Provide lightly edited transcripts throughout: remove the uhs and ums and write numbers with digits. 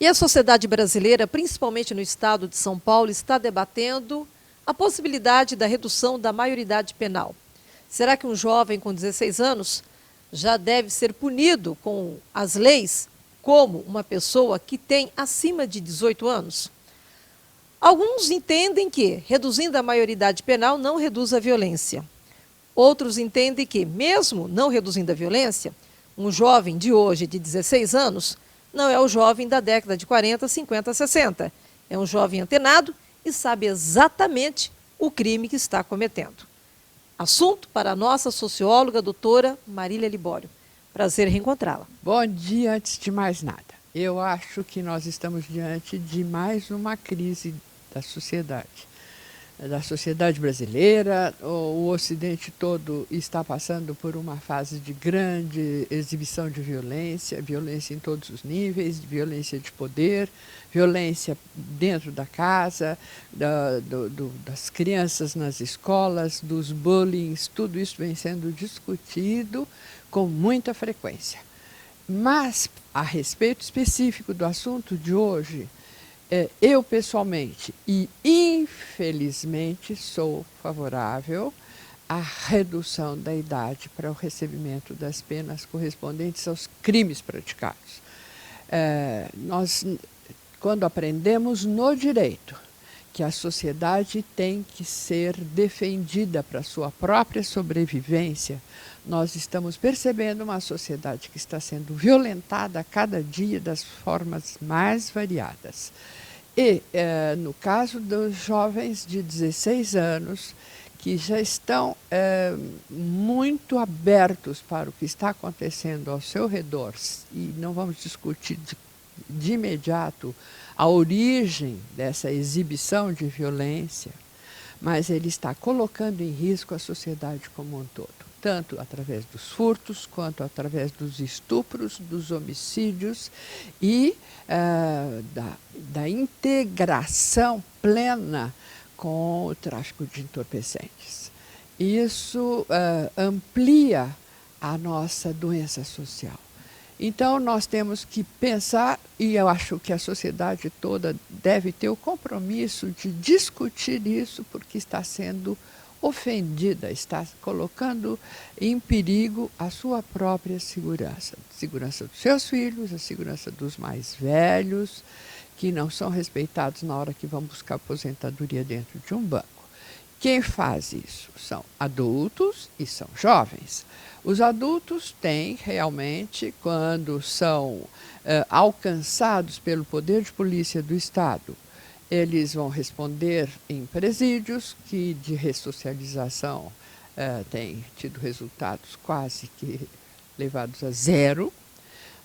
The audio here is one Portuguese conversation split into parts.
a sociedade brasileira, principalmente no estado de São Paulo, está debatendo a possibilidade da redução da maioridade penal. Será que um jovem com 16 anos já deve ser punido com as leis como uma pessoa que tem acima de 18 anos? Alguns entendem que, reduzindo a maioridade penal, não reduz a violência. Outros entendem que, mesmo não reduzindo a violência, um jovem de hoje, de 16 anos, não é o jovem da década de 40, 50, 60. É um jovem antenado e sabe exatamente o crime que está cometendo. Assunto para a nossa socióloga, doutora Marília Libório. Prazer reencontrá-la. Bom dia, antes de mais nada. Eu acho que nós estamos diante de mais uma crise da sociedade brasileira. O Ocidente todo está passando por uma fase de grande exibição de violência, violência em todos os níveis, violência de poder, violência dentro da casa, das crianças nas escolas, dos bullying, tudo isso vem sendo discutido com muita frequência. Mas, a respeito específico do assunto de hoje, eu pessoalmente e infelizmente sou favorável à redução da idade para o recebimento das penas correspondentes aos crimes praticados. Nós, quando aprendemos no direito que a sociedade tem que ser defendida para a sua própria sobrevivência, nós estamos percebendo uma sociedade que está sendo violentada a cada dia das formas mais variadas. E, no caso dos jovens de 16 anos, que já estão muito abertos para o que está acontecendo ao seu redor, e não vamos discutir de imediato a origem dessa exibição de violência, mas ele está colocando em risco a sociedade como um todo, tanto através dos furtos, quanto através dos estupros, dos homicídios e da integração plena com o tráfico de entorpecentes. Isso amplia a nossa doença social. Então, nós temos que pensar, e eu acho que a sociedade toda deve ter o compromisso de discutir isso, porque está sendo ofendida, está colocando em perigo a sua própria segurança. A segurança dos seus filhos, a segurança dos mais velhos, que não são respeitados na hora que vão buscar aposentadoria dentro de um banco. Quem faz isso são adultos e são jovens. Os adultos têm realmente, quando são alcançados pelo poder de polícia do Estado, eles vão responder em presídios que de ressocialização têm tido resultados quase que levados a zero.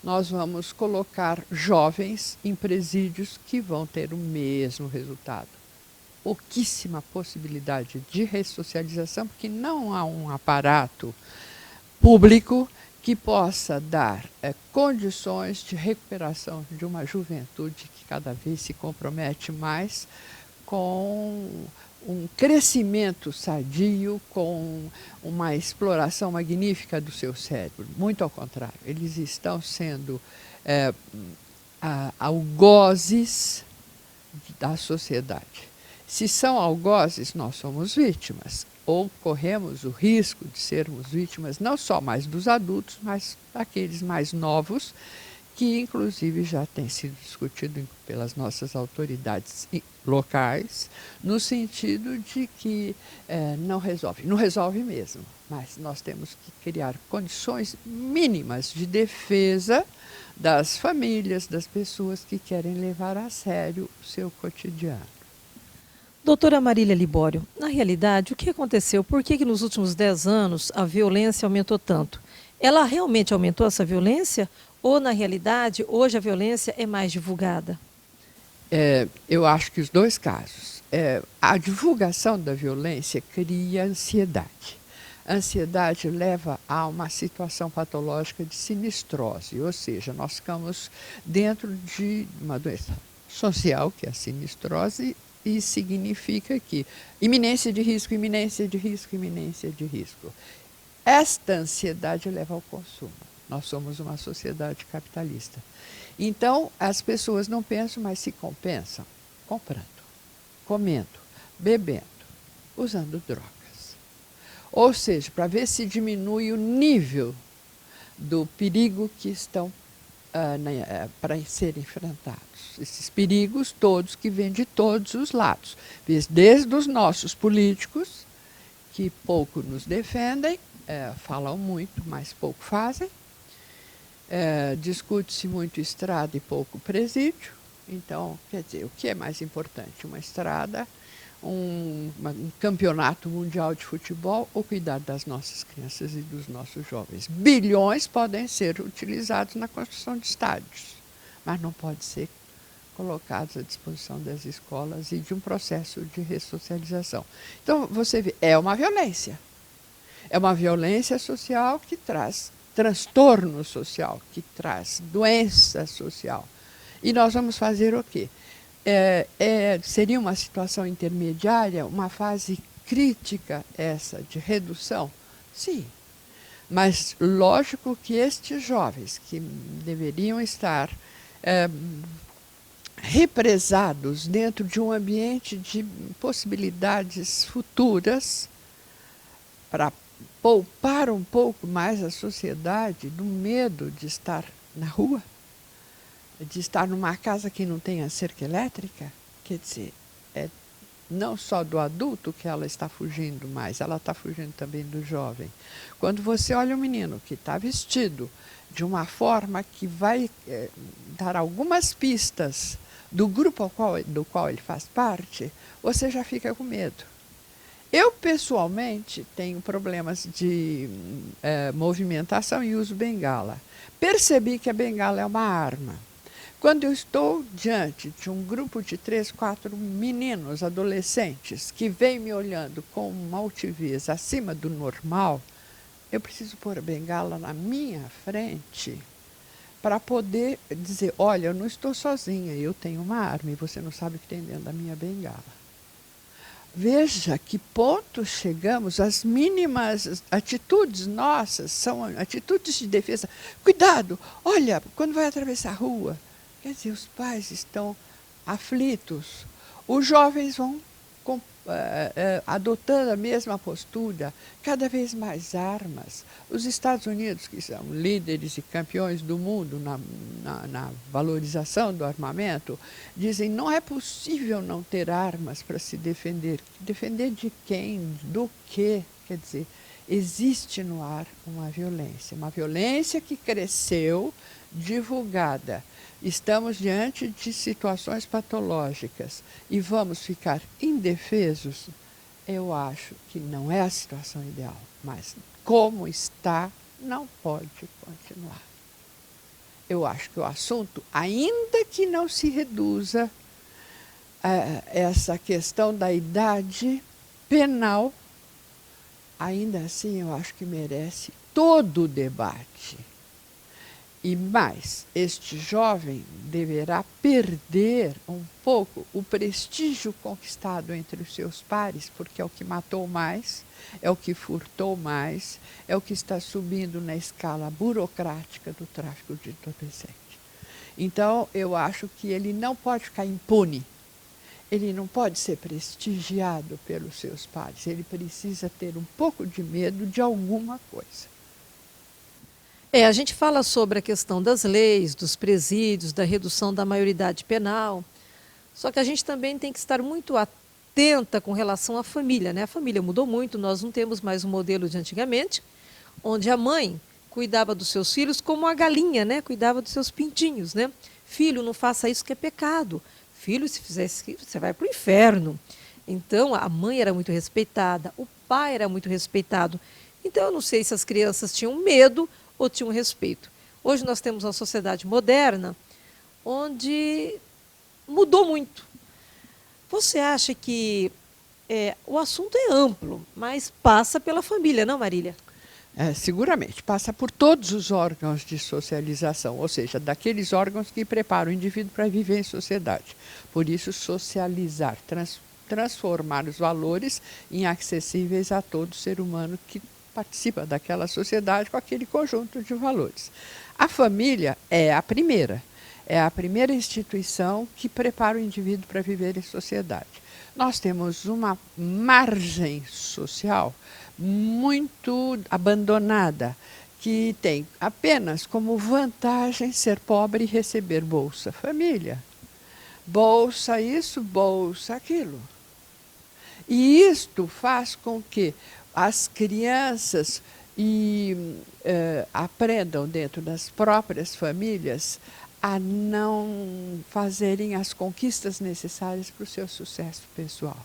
Nós vamos colocar jovens em presídios que vão ter o mesmo resultado. Pouquíssima possibilidade de ressocialização, porque não há um aparato público que possa dar condições de recuperação de uma juventude que cada vez se compromete mais com um crescimento sadio, com uma exploração magnífica do seu cérebro. Muito ao contrário, eles estão sendo algozes da sociedade. Se são algozes, nós somos vítimas, ou corremos o risco de sermos vítimas não só mais dos adultos, mas daqueles mais novos, que inclusive já tem sido discutido pelas nossas autoridades locais, no sentido de que não resolve mesmo, mas nós temos que criar condições mínimas de defesa das famílias, das pessoas que querem levar a sério o seu cotidiano. Doutora Marília Libório, na realidade, o que aconteceu? Por que nos últimos 10 anos a violência aumentou tanto? Ela realmente aumentou essa violência? Ou, na realidade, hoje a violência é mais divulgada? Eu acho que os dois casos. A divulgação da violência cria ansiedade. A ansiedade leva a uma situação patológica de sinistrose, ou seja, nós ficamos dentro de uma doença social, que é a sinistrose, e significa que iminência de risco, iminência de risco, iminência de risco. Esta ansiedade leva ao consumo. Nós somos uma sociedade capitalista. Então, as pessoas não pensam, mas se compensam comprando, comendo, bebendo, usando drogas. Ou seja, para ver se diminui o nível do perigo que estão para ser enfrentados. Esses perigos todos que vêm de todos os lados, desde os nossos políticos, que pouco nos defendem, falam muito, mas pouco fazem, discute-se muito estrada e pouco presídio. Então, quer dizer, o que é mais importante? Uma estrada, um campeonato mundial de futebol ou cuidar das nossas crianças e dos nossos jovens? Bilhões podem ser utilizados na construção de estádios, mas não pode ser colocados à disposição das escolas e de um processo de ressocialização. Então, você vê, é uma violência. É uma violência social que traz transtorno social, que traz doença social. E nós vamos fazer o quê? Seria uma situação intermediária, uma fase crítica essa de redução? Sim. Mas lógico que estes jovens que deveriam estar represados dentro de um ambiente de possibilidades futuras para poupar um pouco mais a sociedade do medo de estar na rua, de estar numa casa que não tenha cerca elétrica, quer dizer, não só do adulto que ela está fugindo mais, ela está fugindo também do jovem. Quando você olha um menino que está vestido de uma forma que vai dar algumas pistas do grupo do qual ele faz parte, você já fica com medo. Eu, pessoalmente, tenho problemas de movimentação e uso bengala. Percebi que a bengala é uma arma. Quando eu estou diante de um grupo de 3, 4 meninos, adolescentes, que vêm me olhando com uma altivez acima do normal, eu preciso pôr a bengala na minha frente para poder dizer, olha, eu não estou sozinha, eu tenho uma arma e você não sabe o que tem dentro da minha bengala. Veja que ponto chegamos, as mínimas atitudes nossas são atitudes de defesa. Cuidado, olha, quando vai atravessar a rua, quer dizer, os pais estão aflitos, os jovens vão adotando a mesma postura, cada vez mais armas. Os Estados Unidos, que são líderes e campeões do mundo na valorização do armamento, dizem não é possível não ter armas para se defender. Defender de quem? Do quê? Quer dizer, existe no ar uma violência que cresceu, divulgada. Estamos diante de situações patológicas e vamos ficar indefesos? Eu acho que não é a situação ideal, mas como está, não pode continuar. Eu acho que o assunto, ainda que não se reduza essa questão da idade penal, ainda assim eu acho que merece todo o debate. E mais, este jovem deverá perder um pouco o prestígio conquistado entre os seus pares, porque é o que matou mais, é o que furtou mais, é o que está subindo na escala burocrática do tráfico de entorpecente. Então, eu acho que ele não pode ficar impune, ele não pode ser prestigiado pelos seus pares, ele precisa ter um pouco de medo de alguma coisa. A gente fala sobre a questão das leis, dos presídios, da redução da maioridade penal, só que a gente também tem que estar muito atenta com relação à família, né? A família mudou muito, nós não temos mais o modelo de antigamente, onde a mãe cuidava dos seus filhos como a galinha, né? Cuidava dos seus pintinhos, né? Filho, não faça isso que é pecado. Filho, se fizer isso, você vai para o inferno. Então, a mãe era muito respeitada, o pai era muito respeitado. Então, eu não sei se as crianças tinham medo ou tinham respeito. Hoje nós temos uma sociedade moderna onde mudou muito. Você acha que o assunto é amplo, mas passa pela família, não, Marília? Seguramente, passa por todos os órgãos de socialização, ou seja, daqueles órgãos que preparam o indivíduo para viver em sociedade. Por isso, socializar, transformar os valores em acessíveis a todo ser humano que participa daquela sociedade com aquele conjunto de valores. A família é a primeira. É a primeira instituição que prepara o indivíduo para viver em sociedade. Nós temos uma margem social muito abandonada, que tem apenas como vantagem ser pobre e receber Bolsa Família. Bolsa isso, bolsa aquilo. E isto faz com que as crianças aprendam dentro das próprias famílias a não fazerem as conquistas necessárias para o seu sucesso pessoal.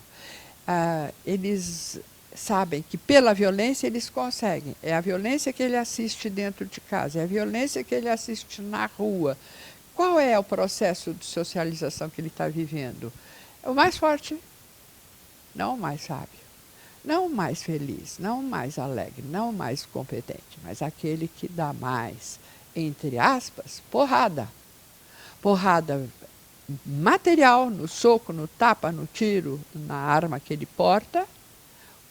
Eles sabem que pela violência eles conseguem. É a violência que ele assiste dentro de casa, é a violência que ele assiste na rua. Qual é o processo de socialização que ele está vivendo? O mais forte, não o mais sábio, não o mais feliz, não o mais alegre, não o mais competente, mas aquele que dá mais, entre aspas, porrada. Porrada material, no soco, no tapa, no tiro, na arma que ele porta,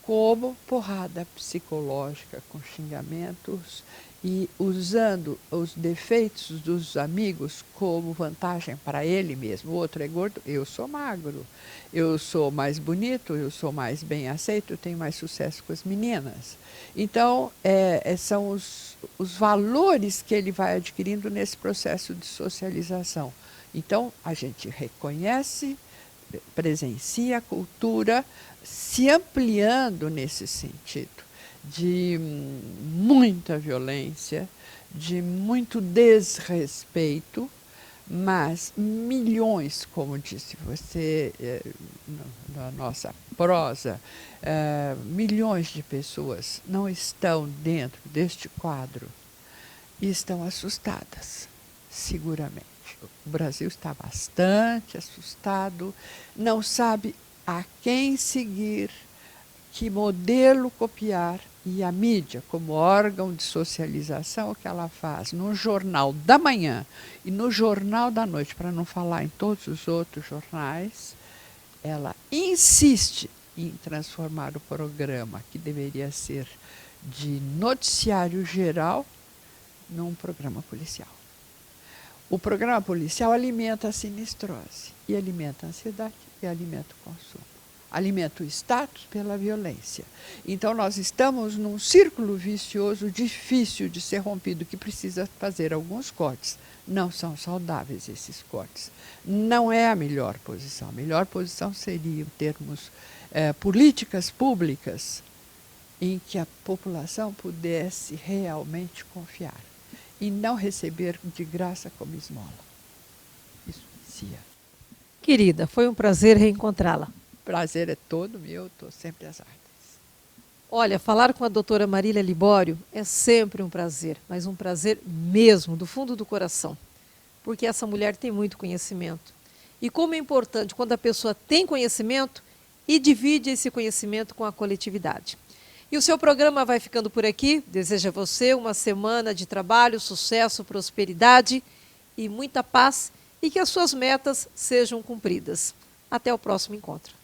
como porrada psicológica, com xingamentos e usando os defeitos dos amigos como vantagem para ele mesmo. O outro é gordo, eu sou magro, eu sou mais bonito, eu sou mais bem aceito, eu tenho mais sucesso com as meninas. Então, são os valores que ele vai adquirindo nesse processo de socialização. Então, a gente reconhece, presencia a cultura se ampliando nesse sentido, de muita violência, de muito desrespeito, mas milhões, como disse você na nossa prosa, milhões de pessoas não estão dentro deste quadro e estão assustadas, seguramente. O Brasil está bastante assustado, não sabe a quem seguir, que modelo copiar, e a mídia, como órgão de socialização, o que ela faz no Jornal da Manhã e no Jornal da Noite, para não falar em todos os outros jornais, ela insiste em transformar o programa, que deveria ser de noticiário geral, num programa policial. O programa policial alimenta a sinistrose, e alimenta a ansiedade, e alimenta o consumo. Alimenta o status pela violência. Então, nós estamos num círculo vicioso difícil de ser rompido, que precisa fazer alguns cortes. Não são saudáveis esses cortes. Não é a melhor posição. A melhor posição seria, em termos políticas públicas, em que a população pudesse realmente confiar e não receber de graça como esmola. Isso vicia. Querida, foi um prazer reencontrá-la. Prazer é todo meu, estou sempre às ordens. Olha, falar com a doutora Marília Libório é sempre um prazer, mas um prazer mesmo, do fundo do coração, porque essa mulher tem muito conhecimento. E como é importante quando a pessoa tem conhecimento e divide esse conhecimento com a coletividade. E o seu programa vai ficando por aqui. Desejo a você uma semana de trabalho, sucesso, prosperidade e muita paz, e que as suas metas sejam cumpridas. Até o próximo encontro.